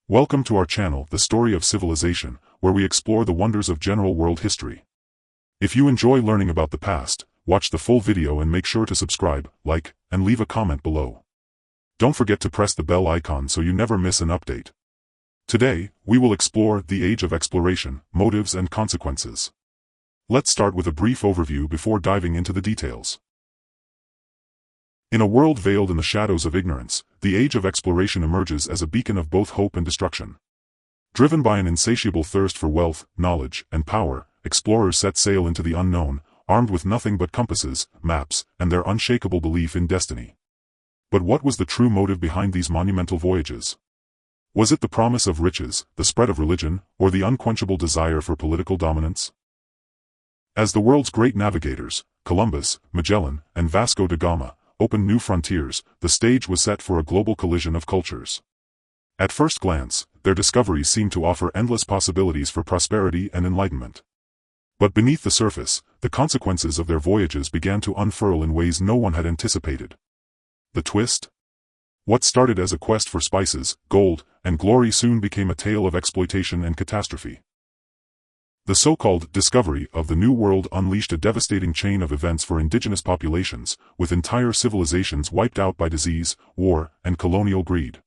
Welcome to our channel, The Story of Civilization, where we explore the wonders of general world history. If you enjoy learning about the past, watch the full video and make sure to subscribe, like, and leave a comment below. Don't forget to press the bell icon so you never miss an update. Today, we will explore the age of exploration, motives and consequences. Let's start with a brief overview before diving into the details. In a world veiled in the shadows of ignorance, the age of exploration emerges as a beacon of both hope and destruction. Driven by an insatiable thirst for wealth, knowledge, and power, explorers set sail into the unknown, armed with nothing but compasses, maps, and their unshakable belief in destiny. But what was the true motive behind these monumental voyages? Was it the promise of riches, the spread of religion, or the unquenchable desire for political dominance? As the world's great navigators, Columbus, Magellan, and Vasco da Gama, opened new frontiers, the stage was set for a global collision of cultures. At first glance, their discoveries seemed to offer endless possibilities for prosperity and enlightenment. But beneath the surface, the consequences of their voyages began to unfurl in ways no one had anticipated. The twist? What started as a quest for spices, gold, and glory soon became a tale of exploitation and catastrophe. The so-called discovery of the New World unleashed a devastating chain of events for indigenous populations, with entire civilizations wiped out by disease, war, and colonial greed.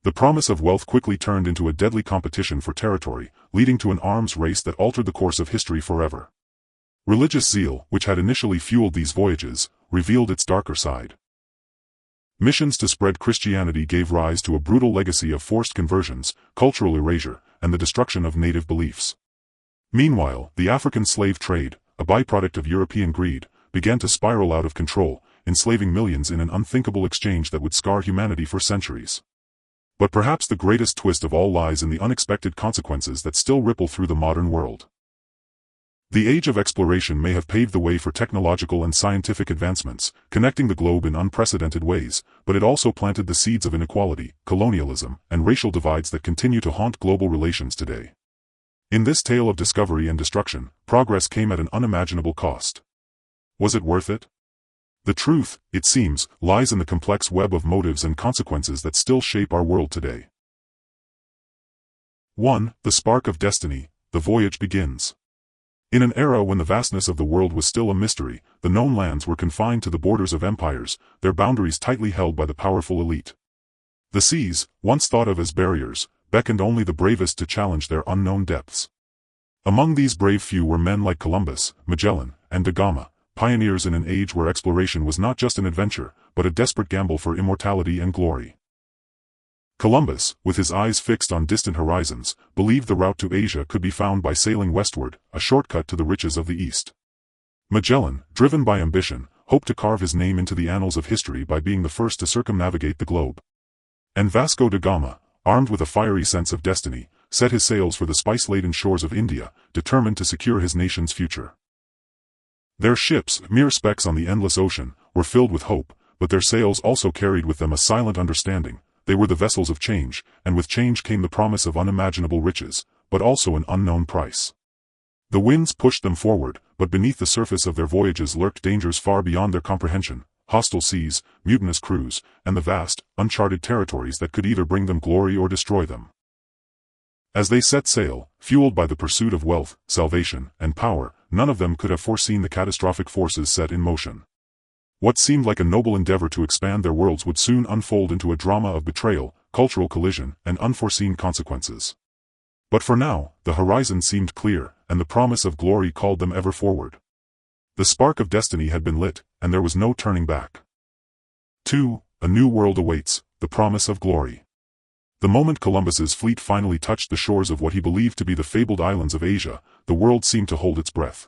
The promise of wealth quickly turned into a deadly competition for territory, leading to an arms race that altered the course of history forever. Religious zeal, which had initially fueled these voyages, revealed its darker side. Missions to spread Christianity gave rise to a brutal legacy of forced conversions, cultural erasure, and the destruction of native beliefs. Meanwhile, the African slave trade, a byproduct of European greed, began to spiral out of control, enslaving millions in an unthinkable exchange that would scar humanity for centuries. But perhaps the greatest twist of all lies in the unexpected consequences that still ripple through the modern world. The age of exploration may have paved the way for technological and scientific advancements, connecting the globe in unprecedented ways, but it also planted the seeds of inequality, colonialism, and racial divides that continue to haunt global relations today. In this tale of discovery and destruction, progress came at an unimaginable cost. Was it worth it? The truth, it seems, lies in the complex web of motives and consequences that still shape our world today. 1. The spark of destiny, the voyage begins. In an era when the vastness of the world was still a mystery, the known lands were confined to the borders of empires, their boundaries tightly held by the powerful elite. The seas, once thought of as barriers, beckoned only the bravest to challenge their unknown depths. Among these brave few were men like Columbus, Magellan, and da Gama, pioneers in an age where exploration was not just an adventure, but a desperate gamble for immortality and glory. Columbus, with his eyes fixed on distant horizons, believed the route to Asia could be found by sailing westward, a shortcut to the riches of the East. Magellan, driven by ambition, hoped to carve his name into the annals of history by being the first to circumnavigate the globe. And Vasco da Gama, armed with a fiery sense of destiny, set his sails for the spice-laden shores of India, determined to secure his nation's future. Their ships, mere specks on the endless ocean, were filled with hope, but their sails also carried with them a silent understanding. They were the vessels of change, and with change came the promise of unimaginable riches, but also an unknown price. The winds pushed them forward, but beneath the surface of their voyages lurked dangers far beyond their comprehension. Hostile seas, mutinous crews, and the vast, uncharted territories that could either bring them glory or destroy them. As they set sail, fueled by the pursuit of wealth, salvation, and power, none of them could have foreseen the catastrophic forces set in motion. What seemed like a noble endeavor to expand their worlds would soon unfold into a drama of betrayal, cultural collision, and unforeseen consequences. But for now, the horizon seemed clear, and the promise of glory called them ever forward. The spark of destiny had been lit, and there was no turning back. 2. A new world awaits, the promise of glory. The moment Columbus's fleet finally touched the shores of what he believed to be the fabled islands of Asia, the world seemed to hold its breath.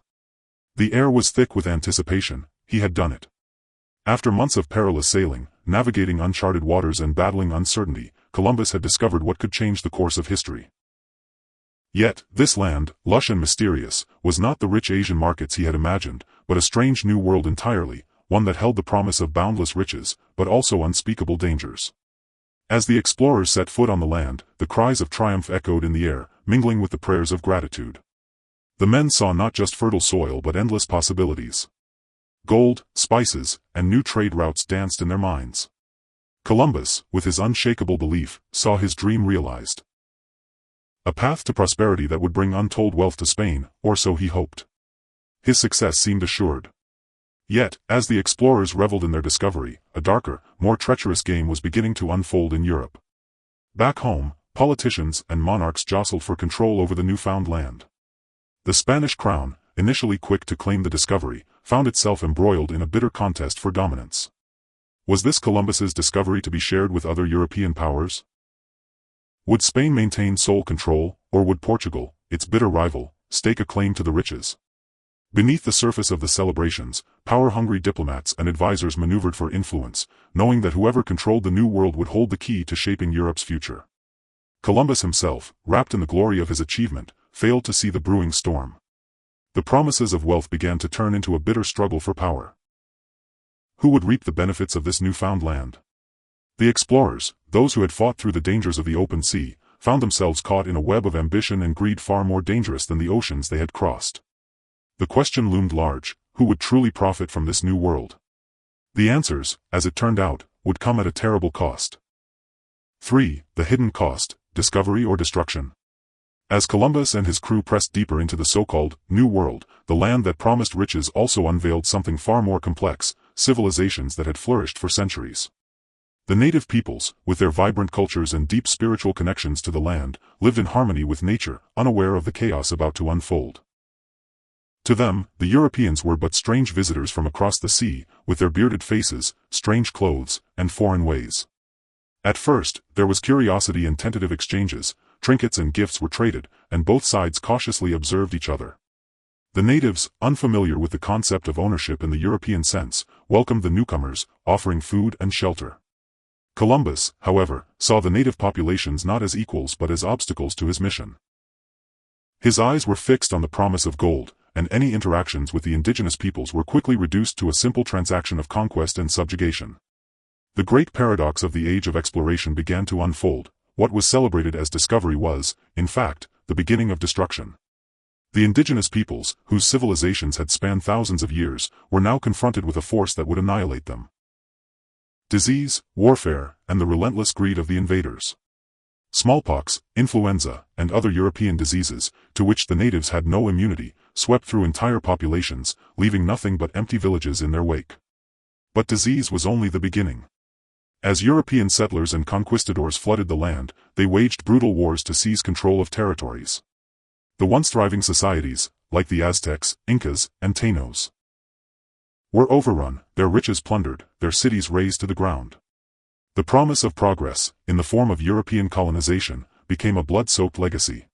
The air was thick with anticipation. He had done it. After months of perilous sailing, navigating uncharted waters and battling uncertainty, Columbus had discovered what could change the course of history. Yet, this land, lush and mysterious, was not the rich Asian markets he had imagined, but a strange new world entirely, one that held the promise of boundless riches, but also unspeakable dangers. As the explorers set foot on the land, the cries of triumph echoed in the air, mingling with the prayers of gratitude. The men saw not just fertile soil but endless possibilities. Gold, spices, and new trade routes danced in their minds. Columbus, with his unshakable belief, saw his dream realized. a path to prosperity that would bring untold wealth to Spain, or so he hoped. His success seemed assured. Yet, as the explorers reveled in their discovery, a darker, more treacherous game was beginning to unfold in Europe. Back home, politicians and monarchs jostled for control over the newfound land. The Spanish crown, initially quick to claim the discovery, found itself embroiled in a bitter contest for dominance. Was this Columbus's discovery to be shared with other European powers? Would Spain maintain sole control, or would Portugal, its bitter rival, stake a claim to the riches? Beneath the surface of the celebrations, power-hungry diplomats and advisors maneuvered for influence, knowing that whoever controlled the New World would hold the key to shaping Europe's future. Columbus himself, wrapped in the glory of his achievement, failed to see the brewing storm. The promises of wealth began to turn into a bitter struggle for power. Who would reap the benefits of this newfound land? The explorers, those who had fought through the dangers of the open sea, found themselves caught in a web of ambition and greed far more dangerous than the oceans they had crossed. The question loomed large: who would truly profit from this new world? The answers, as it turned out, would come at a terrible cost. 3. The hidden cost: discovery or destruction. As Columbus and his crew pressed deeper into the so-called New World, the land that promised riches also unveiled something far more complex: civilizations that had flourished for centuries. The native peoples, with their vibrant cultures and deep spiritual connections to the land, lived in harmony with nature, unaware of the chaos about to unfold. To them, the Europeans were but strange visitors from across the sea, with their bearded faces, strange clothes, and foreign ways. At first, there was curiosity and tentative exchanges, trinkets and gifts were traded, and both sides cautiously observed each other. The natives, unfamiliar with the concept of ownership in the European sense, welcomed the newcomers, offering food and shelter. Columbus, however, saw the native populations not as equals but as obstacles to his mission. His eyes were fixed on the promise of gold, and any interactions with the indigenous peoples were quickly reduced to a simple transaction of conquest and subjugation. The great paradox of the age of exploration began to unfold. What was celebrated as discovery was, in fact, the beginning of destruction. The indigenous peoples, whose civilizations had spanned thousands of years, were now confronted with a force that would annihilate them. Disease, warfare, and the relentless greed of the invaders. Smallpox, influenza, and other European diseases, to which the natives had no immunity, swept through entire populations, leaving nothing but empty villages in their wake. But disease was only the beginning. As European settlers and conquistadors flooded the land, they waged brutal wars to seize control of territories. The once thriving societies, like the Aztecs, Incas, and Tainos, were overrun, their riches plundered, their cities razed to the ground. The promise of progress, in the form of European colonization, became a blood-soaked legacy.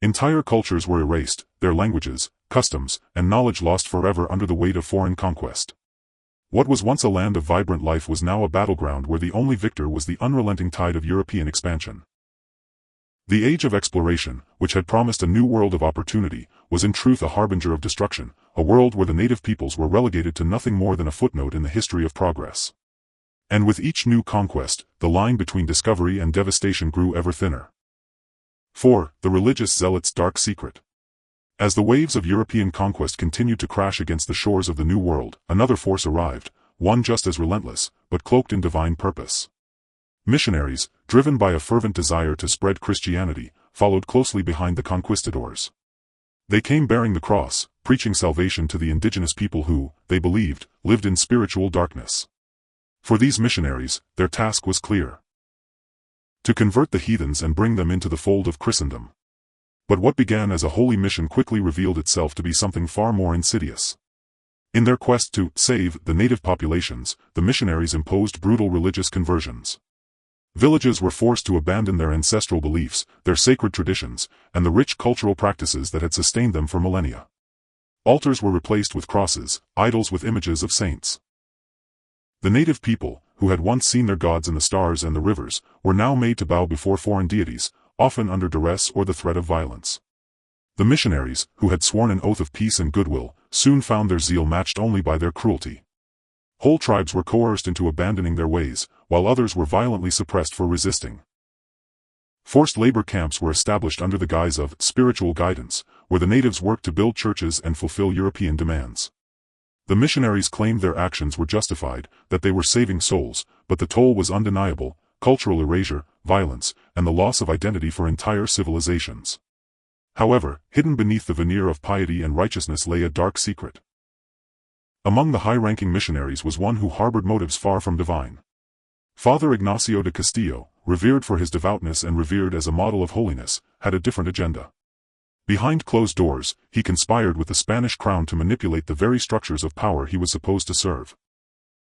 Entire cultures were erased, their languages, customs, and knowledge lost forever under the weight of foreign conquest. What was once a land of vibrant life was now a battleground where the only victor was the unrelenting tide of European expansion. The age of exploration, which had promised a new world of opportunity, was in truth a harbinger of destruction, a world where the native peoples were relegated to nothing more than a footnote in the history of progress. And with each new conquest, the line between discovery and devastation grew ever thinner. 4. The religious zealot's dark secret. As the waves of European conquest continued to crash against the shores of the New World, another force arrived, one just as relentless, but cloaked in divine purpose. Missionaries, driven by a fervent desire to spread Christianity, followed closely behind the conquistadors. They came bearing the cross, preaching salvation to the indigenous people who, they believed, lived in spiritual darkness. For these missionaries, their task was clear: to convert the heathens and bring them into the fold of Christendom. But what began as a holy mission quickly revealed itself to be something far more insidious. In their quest to save the native populations, the missionaries imposed brutal religious conversions. Villages were forced to abandon their ancestral beliefs, their sacred traditions, and the rich cultural practices that had sustained them for millennia. Altars were replaced with crosses, idols with images of saints. The native people, who had once seen their gods in the stars and the rivers, were now made to bow before foreign deities, often under duress or the threat of violence. The missionaries, who had sworn an oath of peace and goodwill, soon found their zeal matched only by their cruelty. Whole tribes were coerced into abandoning their ways, while others were violently suppressed for resisting. Forced labor camps were established under the guise of spiritual guidance, where the natives worked to build churches and fulfill European demands. The missionaries claimed their actions were justified, that they were saving souls, but the toll was undeniable: cultural erasure, violence, and the loss of identity for entire civilizations. However, hidden beneath the veneer of piety and righteousness lay a dark secret. Among the high-ranking missionaries was one who harbored motives far from divine. Father Ignacio de Castillo, revered for his devoutness and revered as a model of holiness, had a different agenda. Behind closed doors, he conspired with the Spanish crown to manipulate the very structures of power he was supposed to serve.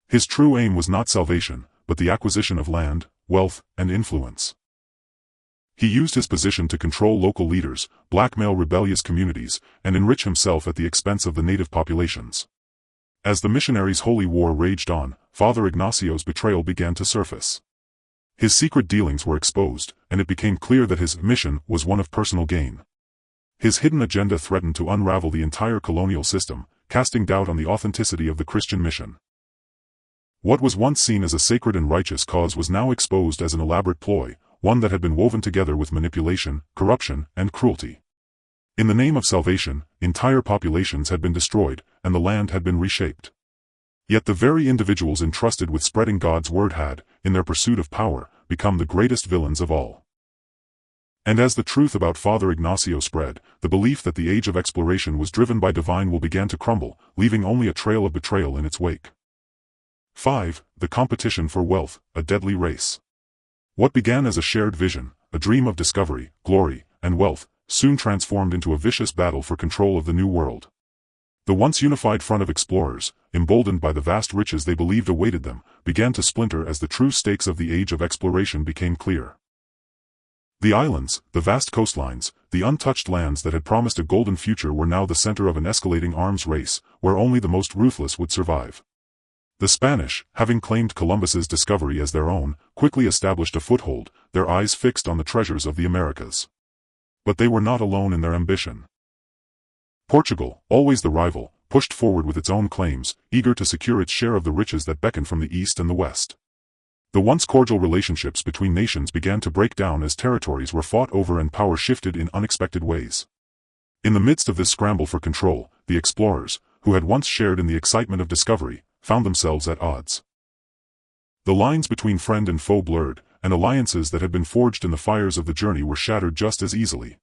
His true aim was not salvation, but the acquisition of land, wealth, and influence. He used his position to control local leaders, blackmail rebellious communities, and enrich himself at the expense of the native populations. As the missionaries' holy war raged on, Father Ignacio's betrayal began to surface. His secret dealings were exposed, and it became clear that his mission was one of personal gain. His hidden agenda threatened to unravel the entire colonial system, casting doubt on the authenticity of the Christian mission. What was once seen as a sacred and righteous cause was now exposed as an elaborate ploy, one that had been woven together with manipulation, corruption, and cruelty. In the name of salvation, entire populations had been destroyed, and the land had been reshaped. Yet the very individuals entrusted with spreading God's word had, in their pursuit of power, become the greatest villains of all. And as the truth about Father Ignacio spread, the belief that the age of exploration was driven by divine will began to crumble, leaving only a trail of betrayal in its wake. 5. The competition for wealth, a deadly race. What began as a shared vision, a dream of discovery, glory, and wealth, soon transformed into a vicious battle for control of the New World. The once unified front of explorers, emboldened by the vast riches they believed awaited them, began to splinter as the true stakes of the age of exploration became clear. The islands, the vast coastlines, the untouched lands that had promised a golden future were now the center of an escalating arms race, where only the most ruthless would survive. The Spanish, having claimed Columbus's discovery as their own, quickly established a foothold, their eyes fixed on the treasures of the Americas. But they were not alone in their ambition. Portugal, always the rival, pushed forward with its own claims, eager to secure its share of the riches that beckoned from the east and the west. The once cordial relationships between nations began to break down as territories were fought over and power shifted in unexpected ways. In the midst of this scramble for control, the explorers, who had once shared in the excitement of discovery, found themselves at odds. The lines between friend and foe blurred, and alliances that had been forged in the fires of the journey were shattered just as easily.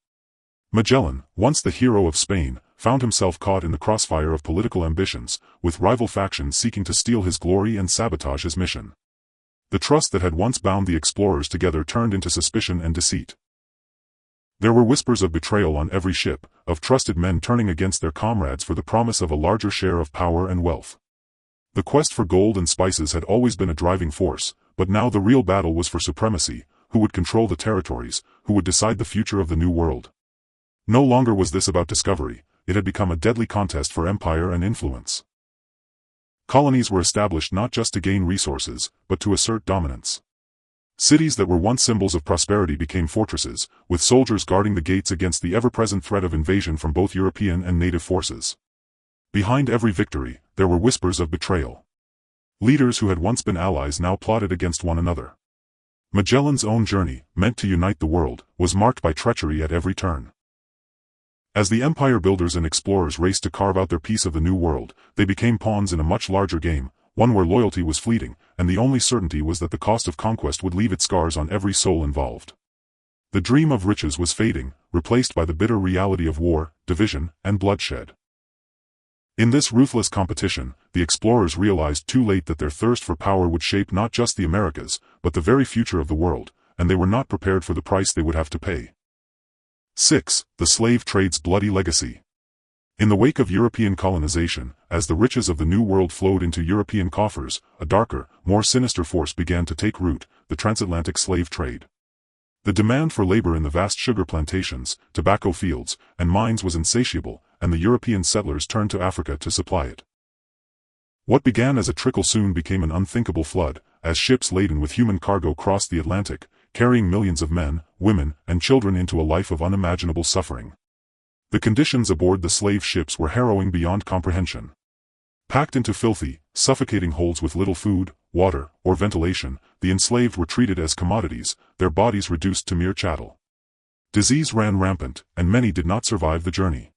Magellan, once the hero of Spain, found himself caught in the crossfire of political ambitions, with rival factions seeking to steal his glory and sabotage his mission. The trust that had once bound the explorers together turned into suspicion and deceit. There were whispers of betrayal on every ship, of trusted men turning against their comrades for the promise of a larger share of power and wealth. The quest for gold and spices had always been a driving force, but now the real battle was for supremacy, who would control the territories, who would decide the future of the New World. No longer was this about discovery, it had become a deadly contest for empire and influence. Colonies were established not just to gain resources, but to assert dominance. Cities that were once symbols of prosperity became fortresses, with soldiers guarding the gates against the ever-present threat of invasion from both European and native forces. Behind every victory, there were whispers of betrayal. Leaders who had once been allies now plotted against one another. Magellan's own journey, meant to unite the world, was marked by treachery at every turn. As the empire builders and explorers raced to carve out their piece of the New World, they became pawns in a much larger game, one where loyalty was fleeting, and the only certainty was that the cost of conquest would leave its scars on every soul involved. The dream of riches was fading, replaced by the bitter reality of war, division, and bloodshed. In this ruthless competition, the explorers realized too late that their thirst for power would shape not just the Americas, but the very future of the world, and they were not prepared for the price they would have to pay. 6. The slave trade's bloody legacy. In the wake of European colonization, as the riches of the New World flowed into European coffers, a darker, more sinister force began to take root, the transatlantic slave trade. The demand for labor in the vast sugar plantations, tobacco fields, and mines was insatiable, and the European settlers turned to Africa to supply it. What began as a trickle soon became an unthinkable flood, as ships laden with human cargo crossed the Atlantic, carrying millions of men, women, and children into a life of unimaginable suffering. The conditions aboard the slave ships were harrowing beyond comprehension. Packed into filthy, suffocating holds with little food, water, or ventilation, the enslaved were treated as commodities, their bodies reduced to mere chattel. Disease ran rampant, and many did not survive the journey.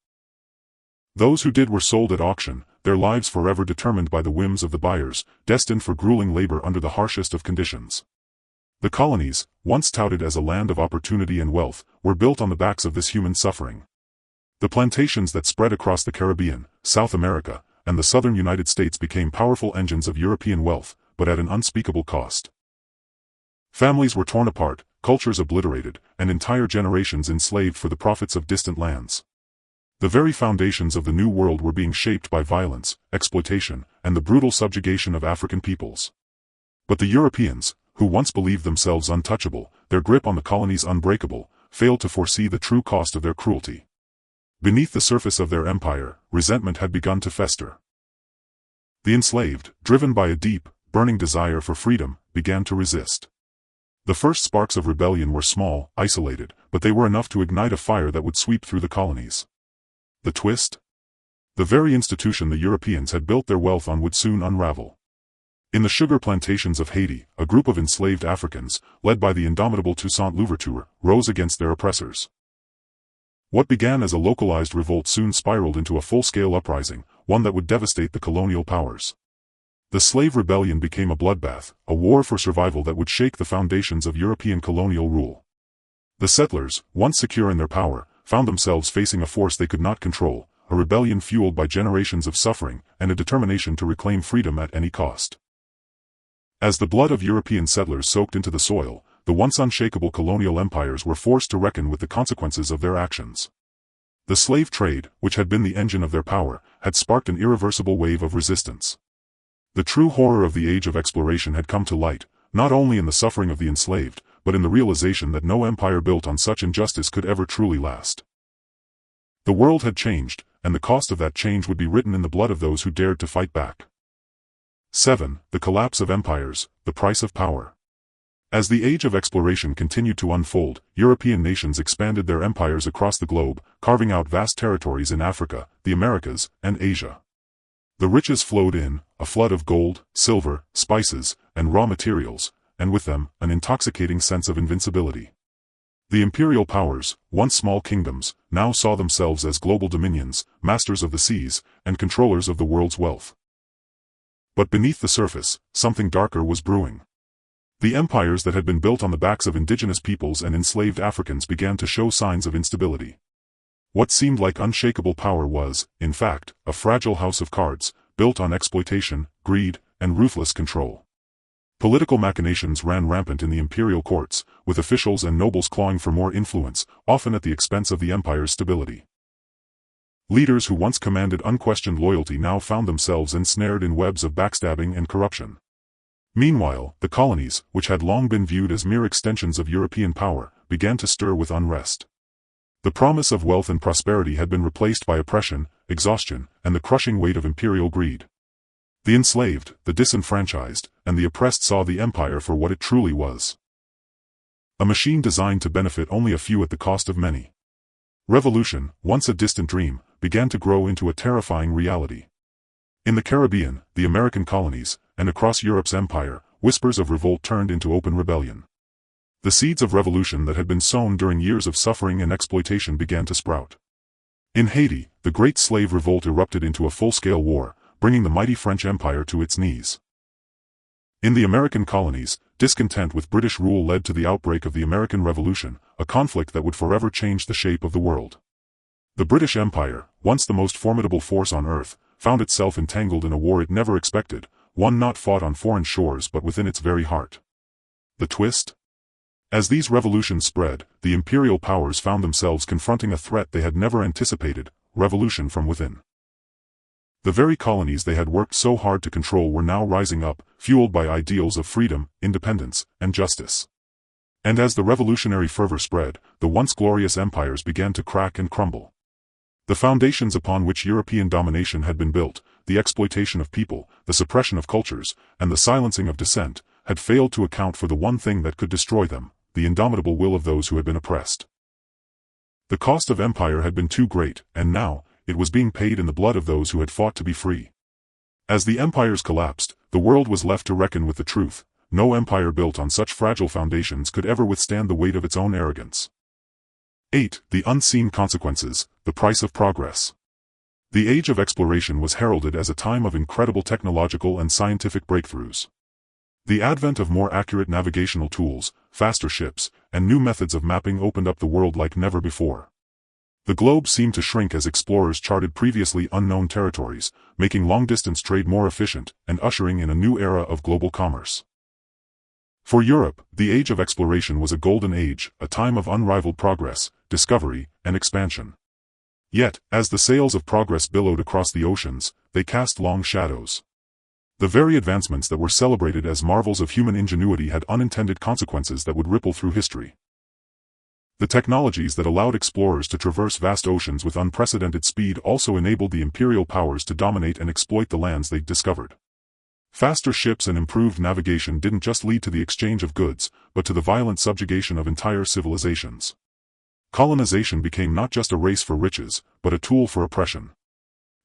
Those who did were sold at auction, their lives forever determined by the whims of the buyers, destined for grueling labor under the harshest of conditions. The colonies, once touted as a land of opportunity and wealth, were built on the backs of this human suffering. The plantations that spread across the Caribbean, South America, and the southern United States became powerful engines of European wealth, but at an unspeakable cost. Families were torn apart, cultures obliterated, and entire generations enslaved for the profits of distant lands. The very foundations of the New World were being shaped by violence, exploitation, and the brutal subjugation of African peoples. But the Europeans, who once believed themselves untouchable, their grip on the colonies unbreakable, failed to foresee the true cost of their cruelty. Beneath the surface of their empire, resentment had begun to fester. The enslaved, driven by a deep, burning desire for freedom, began to resist. The first sparks of rebellion were small, isolated, but they were enough to ignite a fire that would sweep through the colonies. The twist? The very institution the Europeans had built their wealth on would soon unravel. In the sugar plantations of Haiti, a group of enslaved Africans, led by the indomitable Toussaint Louverture, rose against their oppressors. What began as a localized revolt soon spiraled into a full-scale uprising, one that would devastate the colonial powers. The slave rebellion became a bloodbath, a war for survival that would shake the foundations of European colonial rule. The settlers, once secure in their power, found themselves facing a force they could not control, a rebellion fueled by generations of suffering, and a determination to reclaim freedom at any cost. As the blood of European settlers soaked into the soil, the once unshakable colonial empires were forced to reckon with the consequences of their actions. The slave trade, which had been the engine of their power, had sparked an irreversible wave of resistance. The true horror of the age of exploration had come to light, not only in the suffering of the enslaved, but in the realization that no empire built on such injustice could ever truly last. The world had changed, and the cost of that change would be written in the blood of those who dared to fight back. 7. The collapse of empires, the price of power. As the age of exploration continued to unfold, European nations expanded their empires across the globe, carving out vast territories in Africa, the Americas, and Asia. The riches flowed in, a flood of gold, silver, spices, and raw materials, and with them, an intoxicating sense of invincibility. The imperial powers, once small kingdoms, now saw themselves as global dominions, masters of the seas, and controllers of the world's wealth. But beneath the surface, something darker was brewing. The empires that had been built on the backs of indigenous peoples and enslaved Africans began to show signs of instability. What seemed like unshakable power was, in fact, a fragile house of cards, built on exploitation, greed, and ruthless control. Political machinations ran rampant in the imperial courts, with officials and nobles clawing for more influence, often at the expense of the empire's stability. Leaders who once commanded unquestioned loyalty now found themselves ensnared in webs of backstabbing and corruption. Meanwhile, the colonies, which had long been viewed as mere extensions of European power, began to stir with unrest. The promise of wealth and prosperity had been replaced by oppression, exhaustion, and the crushing weight of imperial greed. The enslaved, the disenfranchised, and the oppressed saw the empire for what it truly was. A machine designed to benefit only a few at the cost of many. Revolution, once a distant dream, began to grow into a terrifying reality. In the Caribbean, the American colonies, and across Europe's empire, whispers of revolt turned into open rebellion. The seeds of revolution that had been sown during years of suffering and exploitation began to sprout. In Haiti, the great slave revolt erupted into a full-scale war, bringing the mighty French Empire to its knees. In the American colonies, discontent with British rule led to the outbreak of the American Revolution, a conflict that would forever change the shape of the world. The British Empire, once the most formidable force on earth, found itself entangled in a war it never expected, one not fought on foreign shores but within its very heart. The twist? As these revolutions spread, the imperial powers found themselves confronting a threat they had never anticipated: revolution from within. The very colonies they had worked so hard to control were now rising up, fueled by ideals of freedom, independence, and justice. And as the revolutionary fervor spread, the once glorious empires began to crack and crumble. The foundations upon which European domination had been built, the exploitation of people, the suppression of cultures, and the silencing of dissent, had failed to account for the one thing that could destroy them: the indomitable will of those who had been oppressed. The cost of empire had been too great, and now, it was being paid in the blood of those who had fought to be free. As the empires collapsed, the world was left to reckon with the truth: no empire built on such fragile foundations could ever withstand the weight of its own arrogance. 8. The unseen consequences, the price of progress. The age of exploration was heralded as a time of incredible technological and scientific breakthroughs. The advent of more accurate navigational tools, faster ships, and new methods of mapping opened up the world like never before. The globe seemed to shrink as explorers charted previously unknown territories, making long-distance trade more efficient and ushering in a new era of global commerce. For Europe, the age of exploration was a golden age, a time of unrivaled progress, discovery, and expansion. Yet, as the sails of progress billowed across the oceans, they cast long shadows. The very advancements that were celebrated as marvels of human ingenuity had unintended consequences that would ripple through history. The technologies that allowed explorers to traverse vast oceans with unprecedented speed also enabled the imperial powers to dominate and exploit the lands they discovered. Faster ships and improved navigation didn't just lead to the exchange of goods, but to the violent subjugation of entire civilizations. Colonization became not just a race for riches, but a tool for oppression.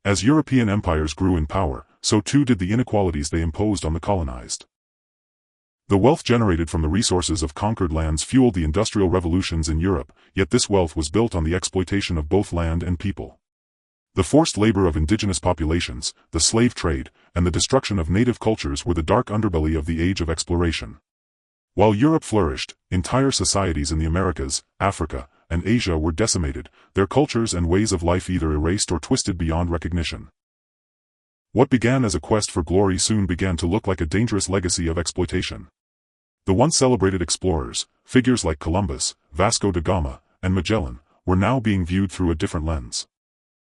As European empires grew in power, so too did the inequalities they imposed on the colonized. The wealth generated from the resources of conquered lands fueled the industrial revolutions in Europe, yet this wealth was built on the exploitation of both land and people. The forced labor of indigenous populations, the slave trade, and the destruction of native cultures were the dark underbelly of the age of exploration. While Europe flourished, entire societies in the Americas, Africa, and Asia were decimated, their cultures and ways of life either erased or twisted beyond recognition. What began as a quest for glory soon began to look like a dangerous legacy of exploitation. The once celebrated explorers, figures like Columbus, Vasco da Gama, and Magellan, were now being viewed through a different lens.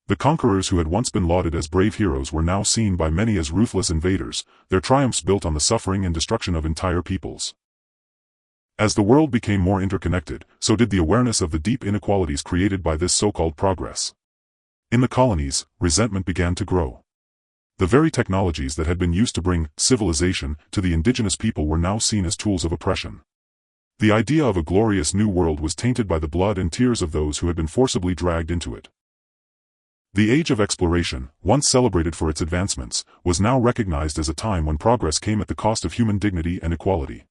The conquerors who had once been lauded as brave heroes were now seen by many as ruthless invaders, their triumphs built on the suffering and destruction of entire peoples. As the world became more interconnected, so did the awareness of the deep inequalities created by this so-called progress. In the colonies, resentment began to grow. The very technologies that had been used to bring civilization to the indigenous people were now seen as tools of oppression. The idea of a glorious new world was tainted by the blood and tears of those who had been forcibly dragged into it. The age of exploration, once celebrated for its advancements, was now recognized as a time when progress came at the cost of human dignity and equality.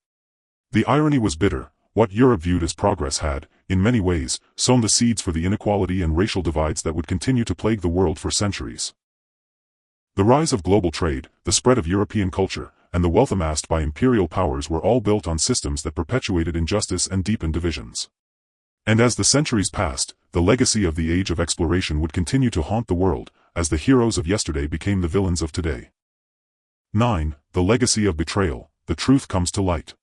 The irony was bitter. What Europe viewed as progress had, in many ways, sown the seeds for the inequality and racial divides that would continue to plague the world for centuries. The rise of global trade, the spread of European culture, and the wealth amassed by imperial powers were all built on systems that perpetuated injustice and deepened divisions. And as the centuries passed, the legacy of the age of exploration would continue to haunt the world, as the heroes of yesterday became the villains of today. 9. The legacy of betrayal, the truth comes to light.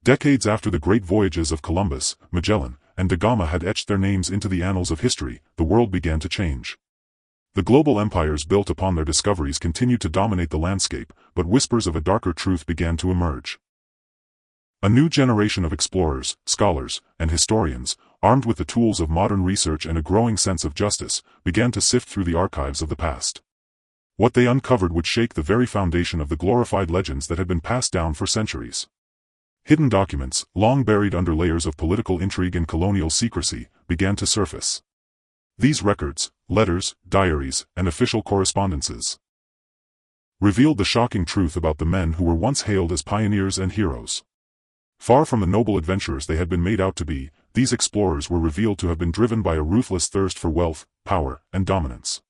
Decades after the great voyages of Columbus, Magellan, and da Gama had etched their names into the annals of history, the world began to change. The global empires built upon their discoveries continued to dominate the landscape, but whispers of a darker truth began to emerge. A new generation of explorers, scholars, and historians, armed with the tools of modern research and a growing sense of justice, began to sift through the archives of the past. What they uncovered would shake the very foundation of the glorified legends that had been passed down for centuries. Hidden documents, long buried under layers of political intrigue and colonial secrecy, began to surface. These records, letters, diaries, and official correspondences revealed the shocking truth about the men who were once hailed as pioneers and heroes. Far from the noble adventurers they had been made out to be, these explorers were revealed to have been driven by a ruthless thirst for wealth, power, and dominance.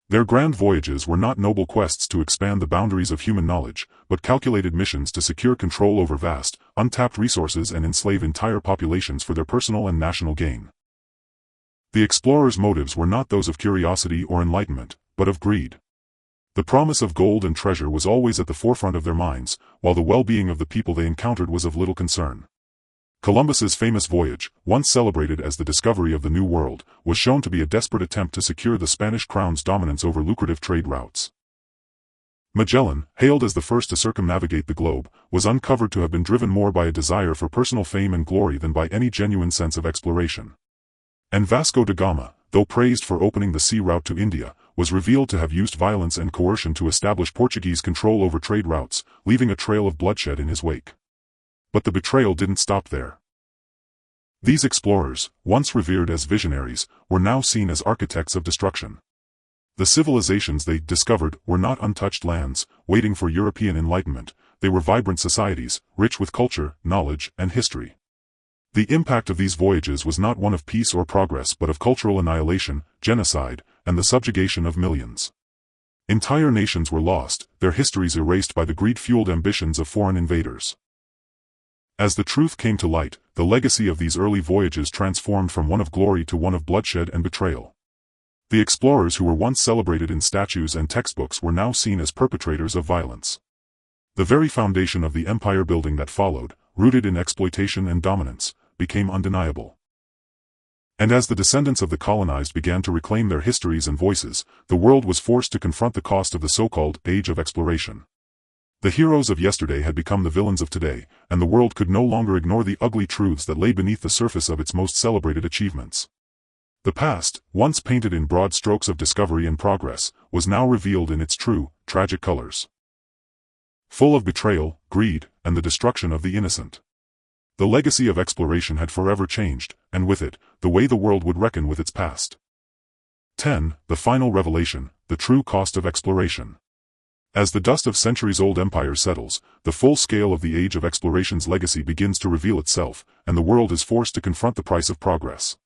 Their grand voyages were not noble quests to expand the boundaries of human knowledge, but calculated missions to secure control over vast, untapped resources and enslave entire populations for their personal and national gain. The explorers' motives were not those of curiosity or enlightenment, but of greed. The promise of gold and treasure was always at the forefront of their minds, while the well-being of the people they encountered was of little concern. Columbus's famous voyage, once celebrated as the discovery of the New World, was shown to be a desperate attempt to secure the Spanish crown's dominance over lucrative trade routes. Magellan, hailed as the first to circumnavigate the globe, was uncovered to have been driven more by a desire for personal fame and glory than by any genuine sense of exploration. And Vasco da Gama, though praised for opening the sea route to India, was revealed to have used violence and coercion to establish Portuguese control over trade routes, leaving a trail of bloodshed in his wake. But the betrayal didn't stop there. These explorers, once revered as visionaries, were now seen as architects of destruction. The civilizations they discovered were not untouched lands, waiting for European enlightenment. They were vibrant societies, rich with culture, knowledge, and history. The impact of these voyages was not one of peace or progress but of cultural annihilation, genocide, and the subjugation of millions. Entire nations were lost, their histories erased by the greed-fueled ambitions of foreign invaders. As the truth came to light, the legacy of these early voyages transformed from one of glory to one of bloodshed and betrayal. The explorers who were once celebrated in statues and textbooks were now seen as perpetrators of violence. The very foundation of the empire building that followed, rooted in exploitation and dominance, became undeniable. And as the descendants of the colonized began to reclaim their histories and voices, the world was forced to confront the cost of the so-called age of exploration. The heroes of yesterday had become the villains of today, and the world could no longer ignore the ugly truths that lay beneath the surface of its most celebrated achievements. The past, once painted in broad strokes of discovery and progress, was now revealed in its true, tragic colors. Full of betrayal, greed, and the destruction of the innocent. The legacy of exploration had forever changed, and with it, the way the world would reckon with its past. 10. The final revelation, the true cost of exploration. As the dust of centuries-old empires settles, the full scale of the age of exploration's legacy begins to reveal itself, and the world is forced to confront the price of progress.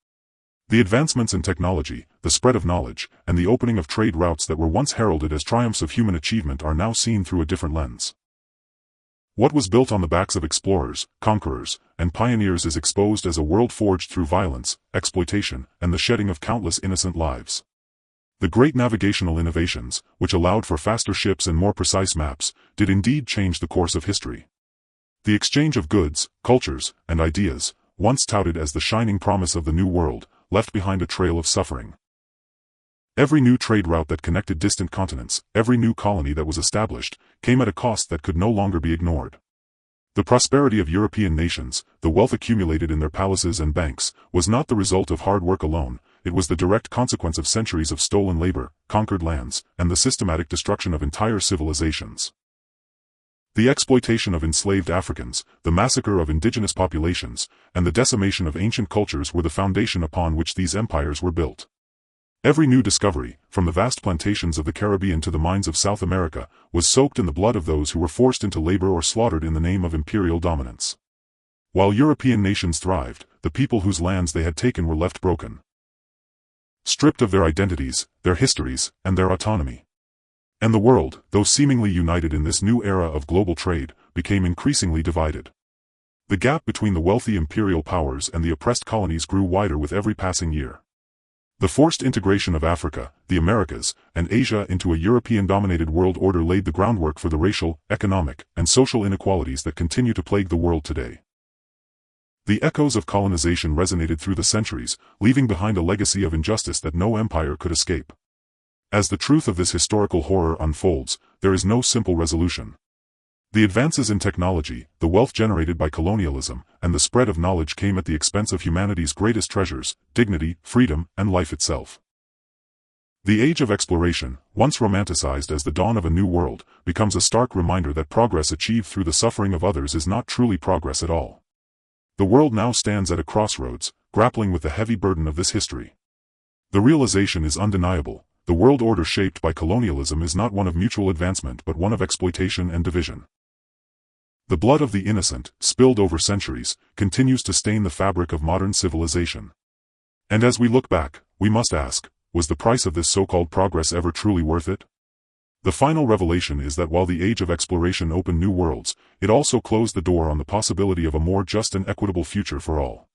The advancements in technology, the spread of knowledge, and the opening of trade routes that were once heralded as triumphs of human achievement are now seen through a different lens. What was built on the backs of explorers, conquerors, and pioneers is exposed as a world forged through violence, exploitation, and the shedding of countless innocent lives. The great navigational innovations, which allowed for faster ships and more precise maps, did indeed change the course of history. The exchange of goods, cultures, and ideas, once touted as the shining promise of the New World, left behind a trail of suffering. Every new trade route that connected distant continents, every new colony that was established, came at a cost that could no longer be ignored. The prosperity of European nations, the wealth accumulated in their palaces and banks, was not the result of hard work alone, it was the direct consequence of centuries of stolen labor, conquered lands, and the systematic destruction of entire civilizations. The exploitation of enslaved Africans, the massacre of indigenous populations, and the decimation of ancient cultures were the foundation upon which these empires were built. Every new discovery, from the vast plantations of the Caribbean to the mines of South America, was soaked in the blood of those who were forced into labor or slaughtered in the name of imperial dominance. While European nations thrived, the people whose lands they had taken were left broken, stripped of their identities, their histories, and their autonomy. And the world, though seemingly united in this new era of global trade, became increasingly divided. The gap between the wealthy imperial powers and the oppressed colonies grew wider with every passing year. The forced integration of Africa, the Americas, and Asia into a European-dominated world order laid the groundwork for the racial, economic, and social inequalities that continue to plague the world today. The echoes of colonization resonated through the centuries, leaving behind a legacy of injustice that no empire could escape. As the truth of this historical horror unfolds, there is no simple resolution. The advances in technology, the wealth generated by colonialism, and the spread of knowledge came at the expense of humanity's greatest treasures, dignity, freedom, and life itself. The age of exploration, once romanticized as the dawn of a new world, becomes a stark reminder that progress achieved through the suffering of others is not truly progress at all. The world now stands at a crossroads, grappling with the heavy burden of this history. The realization is undeniable: the world order shaped by colonialism is not one of mutual advancement but one of exploitation and division. The blood of the innocent, spilled over centuries, continues to stain the fabric of modern civilization. And as we look back, we must ask, was the price of this so-called progress ever truly worth it? The final revelation is that while the age of exploration opened new worlds, it also closed the door on the possibility of a more just and equitable future for all.